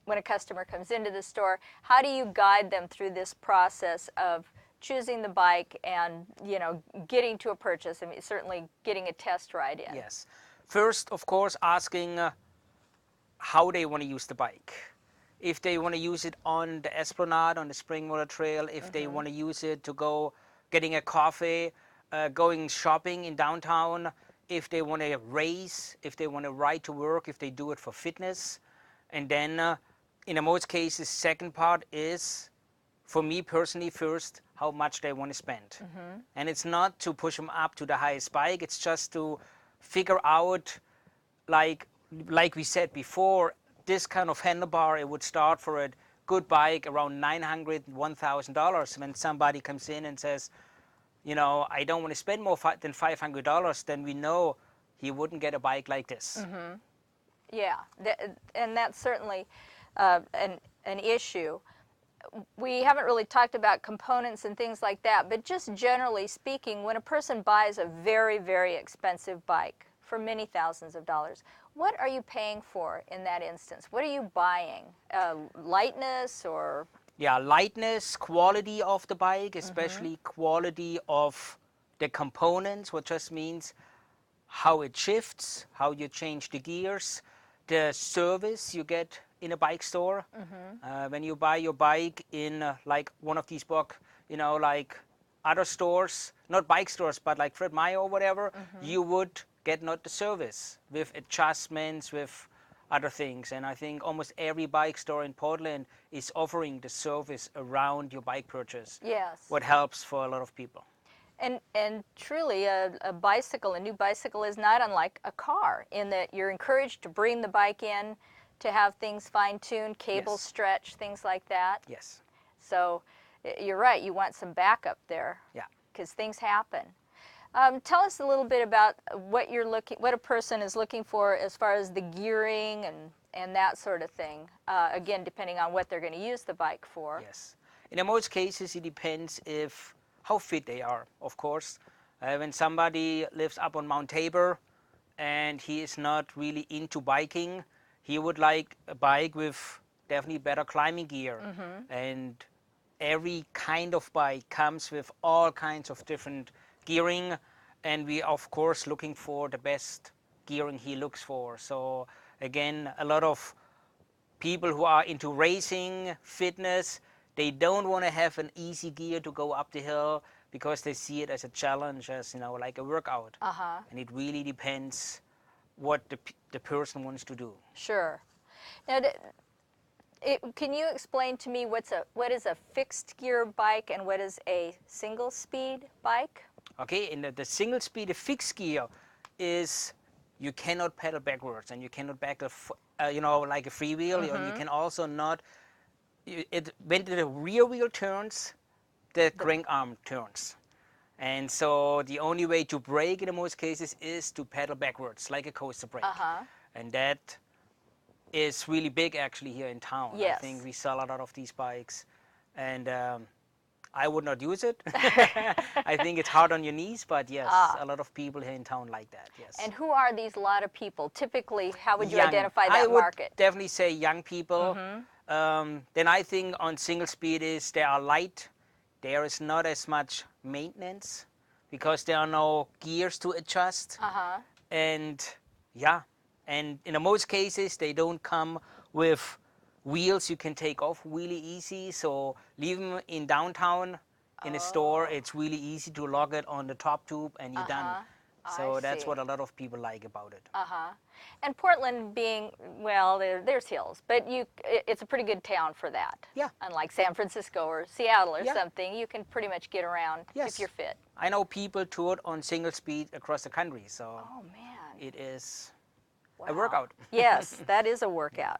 when a customer comes into the store, how do you guide them through this process of choosing the bike and, getting to a purchase? I mean, certainly getting a test ride in. Yes. First, of course, asking how they want to use the bike. If they want to use it on the Esplanade, on the Springwater Trail, if they want to use it to go getting a coffee, going shopping in downtown, if they want to race, if they want to ride to work, if they do it for fitness. And then in most cases, second part is, for me personally, first, how much they want to spend. And it's not to push them up to the highest bike, it's just to figure out, like we said before, this kind of handlebar, it would start for a good bike around $900, $1,000. When somebody comes in and says, I don't want to spend more than $500, then we know he wouldn't get a bike like this. Yeah, and that's certainly an issue. We haven't really talked about components and things like that, but just generally speaking, when a person buys a very, very expensive bike for many thousands of dollars, what are you paying for in that instance? What are you buying? Lightness or? Yeah, lightness, quality of the bike, especially quality of the components, which just means how it shifts, how you change the gears, the service you get in a bike store. When you buy your bike in like one of these like other stores, not bike stores, but like Fred Meyer or whatever, you would get not the service with adjustments, with other things. And I think almost every bike store in Portland is offering the service around your bike purchase. Yes. What helps for a lot of people. And truly, a bicycle, a new bicycle, is not unlike a car in that you're encouraged to bring the bike in, to have things fine-tuned, cables stretched, things like that. Yes. So you're right, you want some backup there. Yeah. Because things happen. Tell us a little bit about what a person is looking for as far as the gearing and that sort of thing. Again, depending on what they're going to use the bike for. Yes. In most cases, it depends how fit they are, of course. When somebody lives up on Mount Tabor and he is not really into biking, he would like a bike with definitely better climbing gear. And every kind of bike comes with all kinds of different gearing, and we of course looking for the best gearing he looks for. So again, a lot of people who are into racing, fitness, they don't want to have an easy gear to go up the hill because they see it as a challenge, as like a workout. And it really depends what the person wants to do. Sure. Now, can you explain to me what is a fixed gear bike and what is a single speed bike? Okay, in the single speed, the fixed gear is you cannot pedal backwards and you cannot back like a freewheel. You can also not. When the rear wheel turns, the crank arm turns. And so the only way to brake in most cases is to pedal backwards, like a coaster brake. And that is really big actually here in town. Yes. I think we sell a lot of these bikes. And I would not use it. I think it's hard on your knees, but yes, a lot of people here in town like that, yes. And who are these lot of people? Typically, how would you Young. identify that market? I would definitely say young people. Then I think on single speed is they are light. There is not as much maintenance because there are no gears to adjust. And yeah, and in most cases they don't come with wheels you can take off really easy. So leave them in downtown in a store. It's really easy to lock it on the top tube and you're done. So that's what a lot of people like about it. And Portland being, well, there's hills, but it's a pretty good town for that. Yeah. Unlike San Francisco or Seattle or something, you can pretty much get around if you're fit. I know people toured on single speed across the country, so it is a workout. Yes, that is a workout.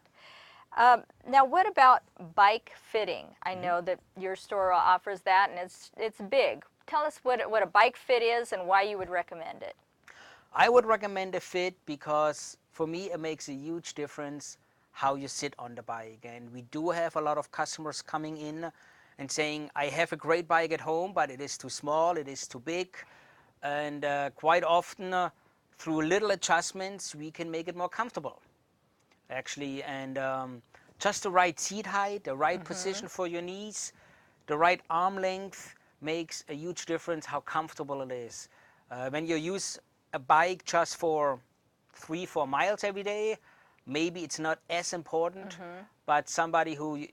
Now, what about bike fitting? I know that your store offers that, and it's big. Tell us what a bike fit is and why you would recommend it. I would recommend a fit because for me it makes a huge difference how you sit on the bike. And we do have a lot of customers coming in and saying, I have a great bike at home, but it is too small, it is too big. And quite often, through little adjustments, we can make it more comfortable, actually. And just the right seat height, the right position for your knees, the right arm length makes a huge difference how comfortable it is. When you use a bike just for 3-4 miles every day, maybe it's not as important, but somebody who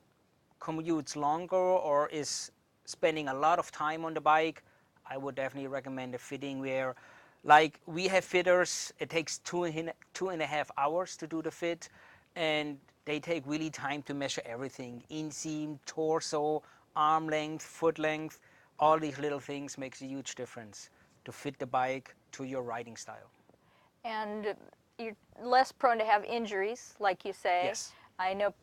commutes longer or is spending a lot of time on the bike, I would definitely recommend a fitting where, like we have fitters, it takes 2.5 hours to do the fit, and they take really time to measure everything, inseam, torso, arm length, foot length, all these little things makes a huge difference to fit the bike to your riding style. And you're less prone to have injuries, like you say. Yes. I know,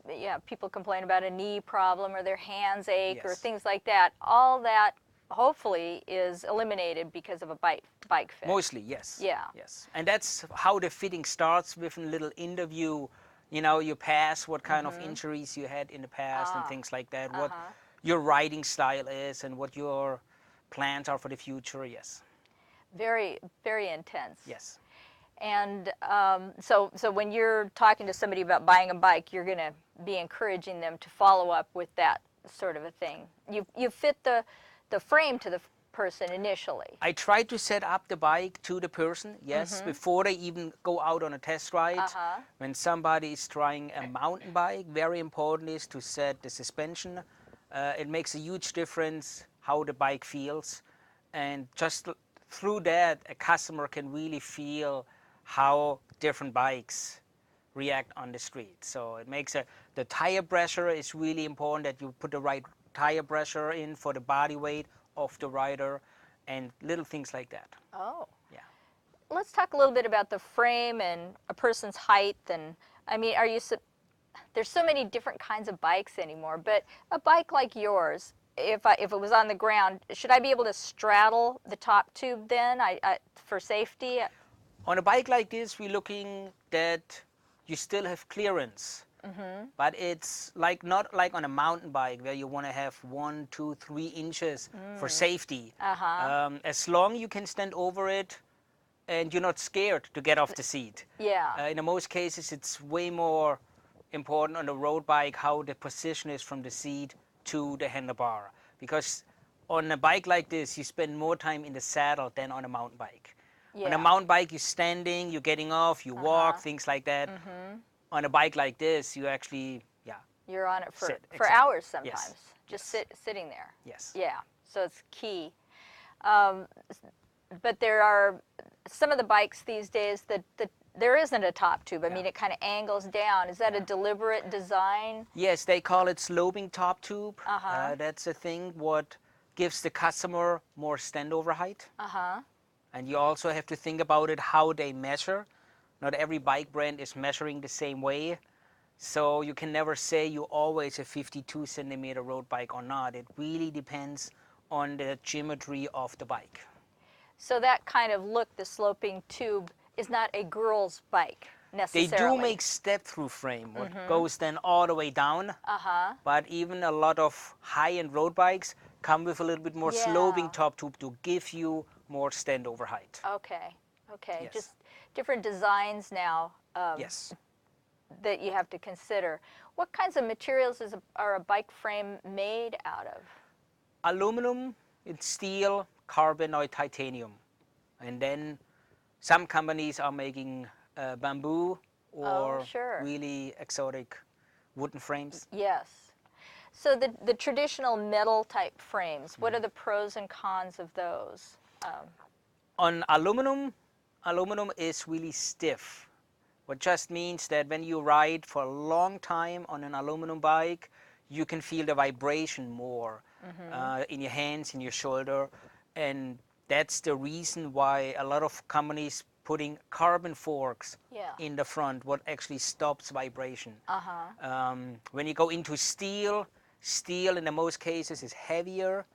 people complain about a knee problem or their hands ache or Yes. things like that. All that hopefully is eliminated because of a bike fit. Mostly, yes. Yeah. Yes. And that's how the fitting starts, with a little interview. You pass what kind of injuries you had in the past and things like that, what your riding style is and what your plans are for the future, yes. Very, very intense. Yes. And so when you're talking to somebody about buying a bike, you're going to be encouraging them to follow up with that sort of a thing. You fit the frame to the person initially. I try to set up the bike to the person, yes, before they even go out on a test ride. When somebody is trying a mountain bike, very important is to set the suspension. It makes a huge difference how the bike feels, and just through that, a customer can really feel how different bikes react on the street. So it makes the tire pressure is really important, that you put the right tire pressure in for the body weight of the rider, and little things like that. Oh. Yeah. Let's talk a little bit about the frame and a person's height. And I mean, there's so many different kinds of bikes anymore, but a bike like yours, if it was on the ground, should I be able to straddle the top tube then for safety? On a bike like this, we're looking that you still have clearance. But it's like not like on a mountain bike where you want to have 1, 2, 3 inches for safety. As long you can stand over it and you're not scared to get off the seat. Yeah. In most cases, it's way more important on a road bike how the position is from the seat to the handlebar. Because on a bike like this, you spend more time in the saddle than on a mountain bike. Yeah. On a mountain bike, you're standing, you're getting off, you walk, things like that. On a bike like this, you actually, You're on it for exactly. hours sometimes. Yes. Just sitting there. Yes. Yeah. So it's key. But there are some of the bikes these days that there isn't a top tube. I mean, it kind of angles down. Is that a deliberate design? Yes, they call it sloping top tube. That's a thing what gives the customer more standover height. And you also have to think about it how they measure. Not every bike brand is measuring the same way. So you can never say you always a 52 centimeter road bike or not. It really depends on the geometry of the bike. So that kind of look, the sloping tube, is not a girl's bike necessarily. They do make step-through frame, what goes then all the way down. But even a lot of high-end road bikes come with a little bit more sloping top tube to give you more standover height. Okay. Yes. Just different designs now Yes. that you have to consider. What kinds of materials are a bike frame made out of? Aluminum, it's steel, carbon, or titanium. And then some companies are making bamboo or really exotic wooden frames. Yes. So the traditional metal type frames, what are the pros and cons of those? On aluminum is really stiff, what just means that when you ride for a long time on an aluminum bike, you can feel the vibration more in your hands, in your shoulder. And that's the reason why a lot of companies putting carbon forks in the front, what actually stops vibration. When you go into steel in the most cases is heavier,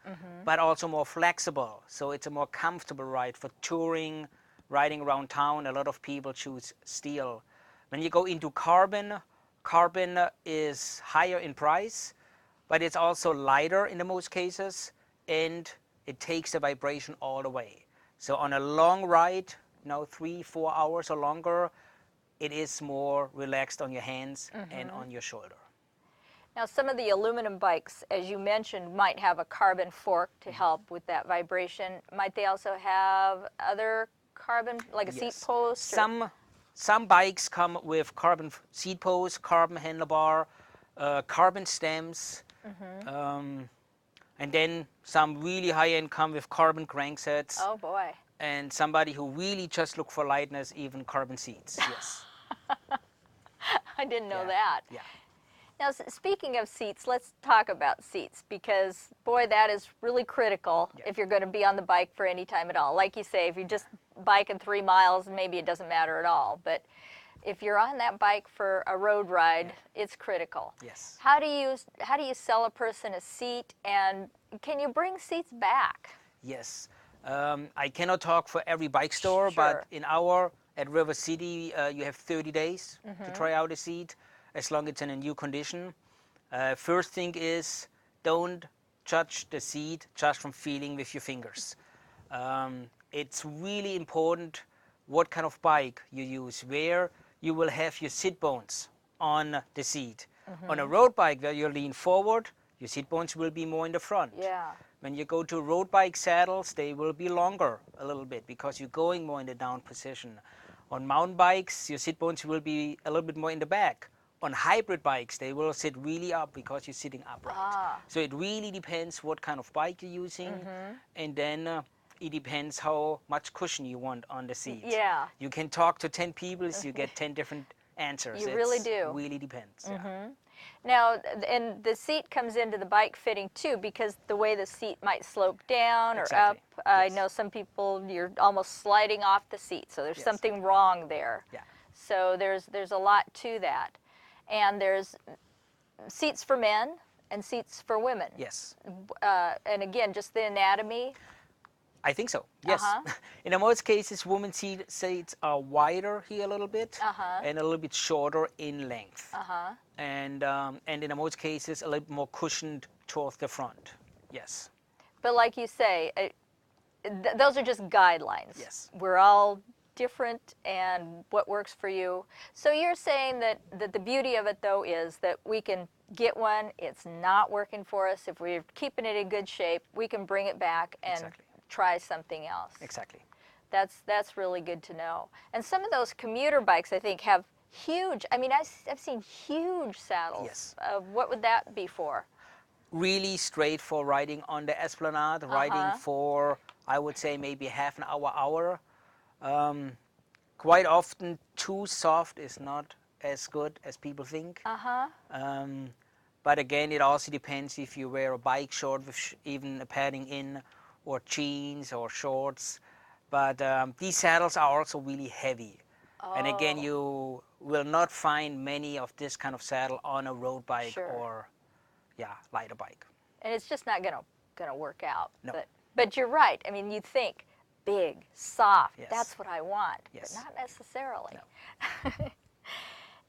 but also more flexible. So it's a more comfortable ride for touring, riding around town. A lot of people choose steel. When you go into carbon is higher in price, but it's also lighter in the most cases, and it takes the vibration all the way. So on a long ride, 3-4 hours or longer, it is more relaxed on your hands and on your shoulder. Now, some of the aluminum bikes, as you mentioned, might have a carbon fork to help with that vibration. Might they also have other carbon, like a seat post? Some bikes come with carbon seat post, carbon handlebar, carbon stems, and then some really high-end come with carbon cranksets. Oh boy. And somebody who really just look for lightness, even carbon seats, yes. I didn't know that. Yeah. Now, speaking of seats, let's talk about seats, because, boy, that is really critical if you're going to be on the bike for any time at all. Like you say, if you're just biking 3 miles, maybe it doesn't matter at all. But if you're on that bike for a road ride, it's critical. Yes. How do you sell a person a seat, and can you bring seats back? Yes. I cannot talk for every bike store, but at River City, you have 30 days to try out a seat, as long as it's in a new condition. First thing is, don't judge the seat just from feeling with your fingers. It's really important what kind of bike you use, where you will have your sit bones on the seat. On a road bike where you lean forward, your sit bones will be more in the front. Yeah. When you go to road bike saddles, they will be longer a little bit because you're going more in the down position. On mountain bikes, your sit bones will be a little bit more in the back. On hybrid bikes, they will sit really up because you're sitting upright. So it really depends what kind of bike you're using, and then it depends how much cushion you want on the seat. Yeah. You can talk to 10 people, so you get 10 different answers. You really do. It really depends. Yeah. Now, and the seat comes into the bike fitting too, because the way the seat might slope down or up. I know some people, you're almost sliding off the seat, so there's something wrong there. Yeah. So there's a lot to that. And there's seats for men and seats for women. Yes. And again, just the anatomy. I think so, yes. In most cases, women's seats are wider here a little bit and a little bit shorter in length. And in most cases, a little bit more cushioned towards the front, yes. But like you say, those are just guidelines. Yes. We're all different and what works for you. So you're saying that the beauty of it, though, is that we can get one, it's not working for us. If we're keeping it in good shape, we can bring it back and try something else. Exactly. That's really good to know. And some of those commuter bikes, I think, have huge, I mean, I've seen huge saddles. Yes. What would that be for? Really straight for riding on the esplanade, riding for, I would say, maybe half an hour. Quite often, too soft is not as good as people think. But again, it also depends if you wear a bike short with even a padding in, or jeans or shorts. But these saddles are also really heavy. And again, you will not find many of this kind of saddle on a road bike or lighter bike. And it's just not gonna work out. No. But you're right. I mean, you think big, soft. Yes. That's what I want. Yes. But not necessarily. No.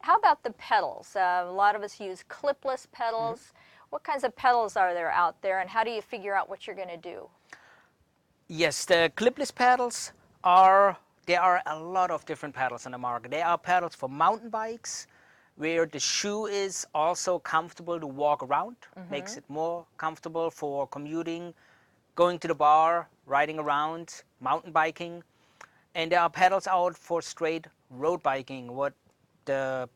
How about the pedals? A lot of us use clipless pedals. What kinds of pedals are there out there, and how do you figure out what you're going to do? Yes, the clipless pedals there are a lot of different pedals on the market. There are pedals for mountain bikes, where the shoe is also comfortable to walk around, makes it more comfortable for commuting, going to the bar, riding around, mountain biking. And there are pedals out for straight road biking. What the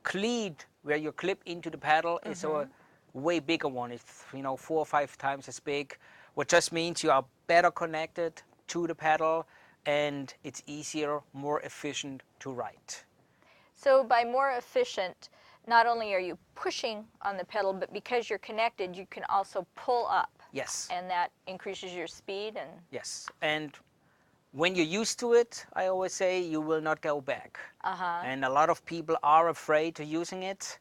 cleat where you clip into the pedal is a way bigger one. It's 4 or 5 times as big, which just means you are better connected to the pedal and it's easier, more efficient to ride. So by more efficient, not only are you pushing on the pedal, but because you're connected, you can also pull up. Yes. And that increases your speed. And yes. And when you're used to it, I always say you will not go back. And a lot of people are afraid to using it.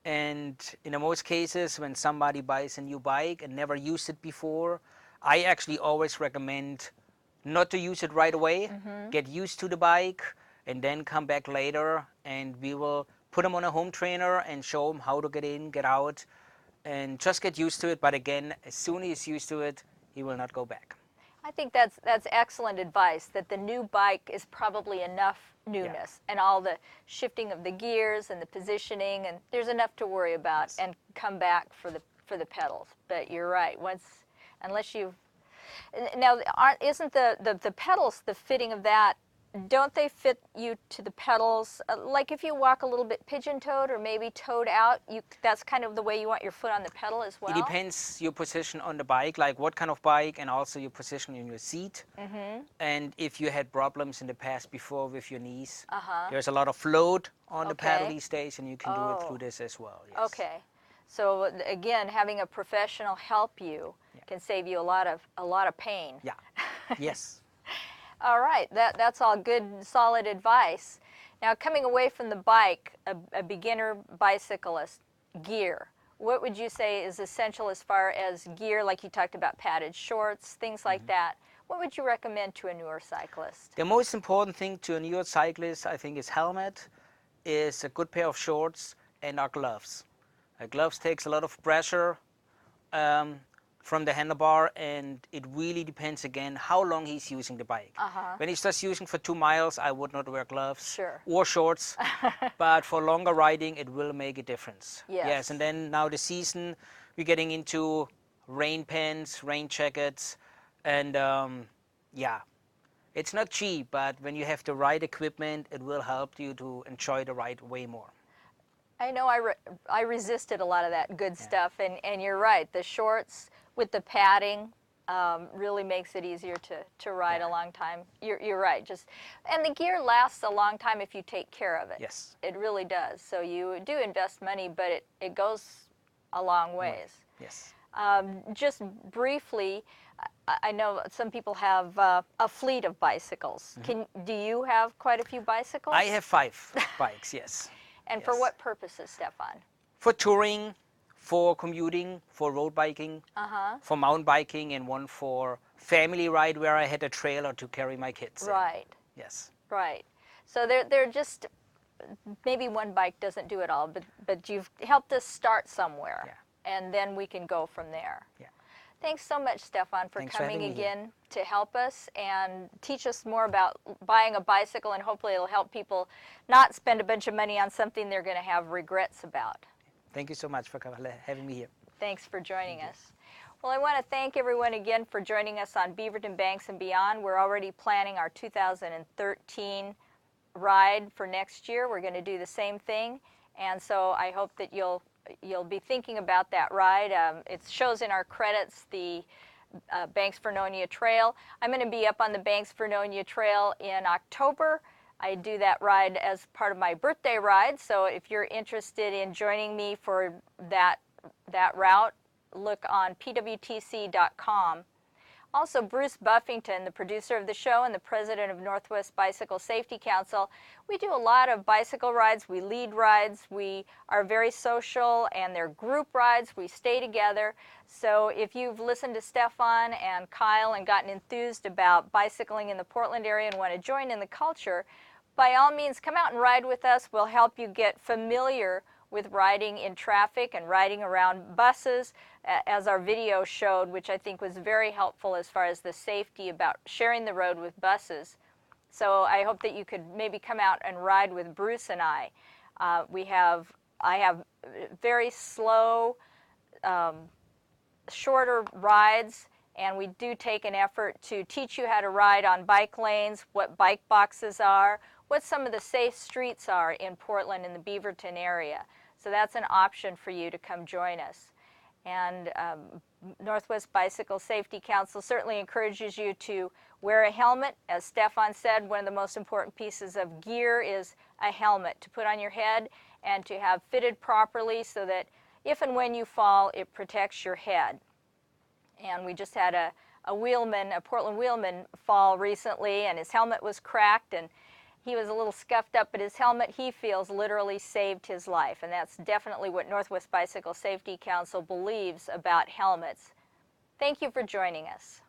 And in most cases, when somebody buys a new bike and never used it before, I actually always recommend not to use it right away. Get used to the bike and then come back later, and we will put them on a home trainer and show them how to get in, get out, and just get used to it. But again, as soon as he's used to it, he will not go back. I think that's excellent advice, that the new bike is probably enough newness and all the shifting of the gears and the positioning, and there's enough to worry about and come back for the pedals. But you're right, unless you've, now isn't the pedals, the fitting of that, don't they fit you to the pedals? Like if you walk a little bit pigeon-toed or maybe toed out, that's kind of the way you want your foot on the pedal as well? It depends your position on the bike, like what kind of bike, and also your position in your seat. And if you had problems in the past before with your knees, there's a lot of float on the pedal these days, and you can do it through this as well. Yes. Okay. So again, having a professional help you can save you a lot of pain. Yeah. Yes. All right, that's all good, solid advice. Now, coming away from the bike, a beginner bicyclist, gear. What would you say is essential as far as gear, like you talked about padded shorts, things like that? What would you recommend to a newer cyclist? The most important thing to a newer cyclist, I think, is helmet, is a good pair of shorts, and our gloves. Gloves takes a lot of pressure from the handlebar, and it really depends again how long he's using the bike. When he's just using for 2 miles, I would not wear gloves or shorts, but for longer riding, it will make a difference. Yes, and then now the season, we're getting into rain pants, rain jackets, and it's not cheap, but when you have the right equipment, it will help you to enjoy the ride way more. I know I resisted a lot of that good stuff, and you're right, the shorts with the padding really makes it easier to ride a long time. You're right. And the gear lasts a long time if you take care of it. Yes. It really does. So you do invest money, but it goes a long ways. Yes. Just briefly, I know some people have a fleet of bicycles. Do you have quite a few bicycles? I have 5 bikes, yes. And for what purposes, Stefan? For touring, for commuting, for road biking, Uh-huh. for mountain biking, and one for family ride where I had a trailer to carry my kids in. Right. Yes. Right. So they're just, maybe one bike doesn't do it all, but you've helped us start somewhere. Yeah. And then we can go from there. Yeah. Thanks so much, Stefan, for Thanks for coming having me here. again to help us and teach us more about buying a bicycle, and hopefully it'll help people not spend a bunch of money on something they're going to have regrets about. Thank you so much for having me here. Thanks for joining us. Well, I want to thank everyone again for joining us on Beaverton Banks and Beyond. We're already planning our 2013 ride for next year. We're going to do the same thing, and so I hope that you'll be thinking about that ride. It shows in our credits the Banks Vernonia Trail. I'm going to be up on the Banks Vernonia Trail in October. I do that ride as part of my birthday ride, so if you're interested in joining me for that route, look on pwtc.com. Also, Bruce Buffington, the producer of the show and the president of Northwest Bicycle Safety Council, we do a lot of bicycle rides. We lead rides. We are very social, and they're group rides. We stay together. So if you've listened to Stefan and Kyle and gotten enthused about bicycling in the Portland area and want to join in the culture, by all means, come out and ride with us. We'll help you get familiar with riding in traffic and riding around buses, as our video showed, which I think was very helpful as far as the safety about sharing the road with buses. So I hope that you could maybe come out and ride with Bruce and I. I have very slow, shorter rides, and we do take an effort to teach you how to ride on bike lanes, what bike boxes are, what some of the safe streets are in Portland and the Beaverton area. So that's an option for you to come join us. And Northwest Bicycle Safety Council certainly encourages you to wear a helmet. As Stefan said, one of the most important pieces of gear is a helmet to put on your head and to have fitted properly so that if and when you fall, it protects your head. And we just had a Portland wheelman fall recently, and his helmet was cracked, and he was a little scuffed up, but his helmet, he feels, literally saved his life. And that's definitely what Northwest Bicycle Safety Council believes about helmets. Thank you for joining us.